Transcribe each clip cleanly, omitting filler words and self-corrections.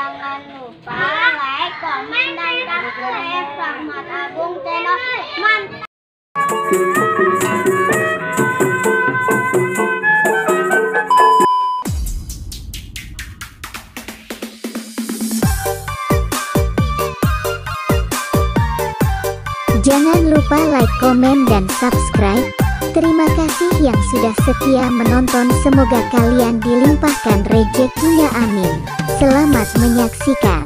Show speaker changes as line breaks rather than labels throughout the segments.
Jangan lupa like, komen, dan subscribe Rahmat Agung Channel. Mantap.
Jangan lupa like, komen, dan subscribe. Terima kasih yang sudah setia menonton. Semoga kalian dilimpahkan rezekinya, amin. Selamat menyaksikan.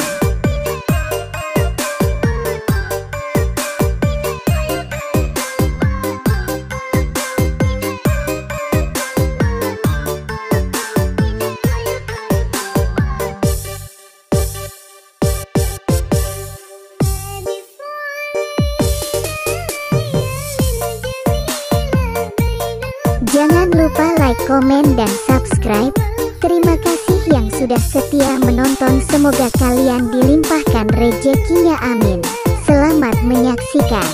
Jangan lupa like, komen, dan subscribe. Terima kasih yang sudah setia menonton. Semoga kalian dilimpahkan rezekinya, amin. Selamat menyaksikan.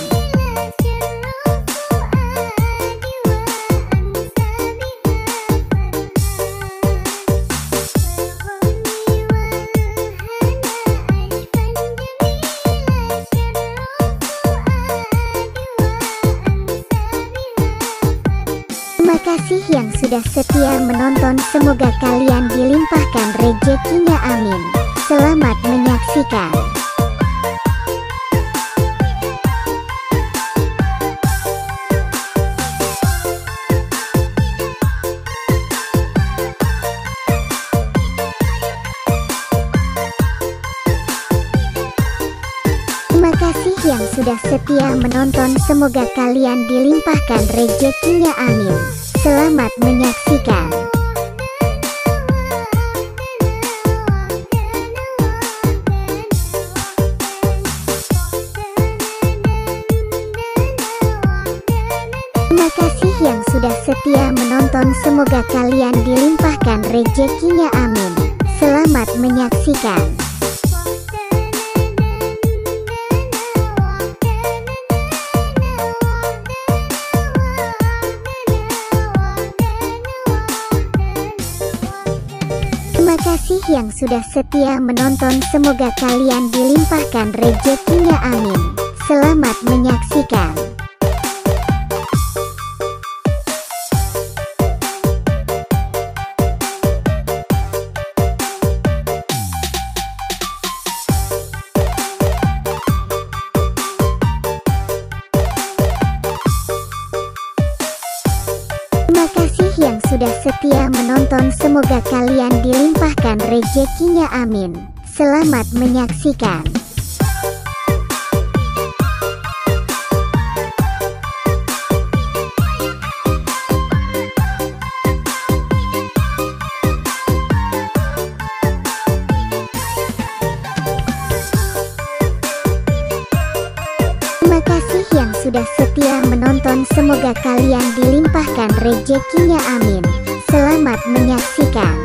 Terima kasih yang sudah setia menonton. Semoga kalian dilimpahkan rezekinya, amin. Selamat menyaksikan. Terima kasih yang sudah setia menonton. Semoga kalian dilimpahkan rezekinya, amin. Selamat menyaksikan. Terima kasih yang sudah setia menonton. Semoga kalian dilimpahkan rezekinya, amin. Selamat menyaksikan. Terima kasih yang sudah setia menonton. Semoga kalian dilimpahkan rezekinya, amin. Selamat menyaksikan. Terima kasih yang sudah setia menonton. Semoga kalian dilimpahkan rezekinya, amin. Selamat menyaksikan. Terima kasih yang sudah setia menonton. Semoga kalian dilimpahkan rezekinya, amin. Selamat menyaksikan.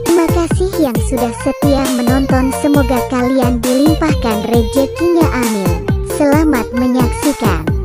Terima kasih yang sudah setia menonton. Semoga kalian dilimpahkan rezekinya, amin. Selamat menyaksikan.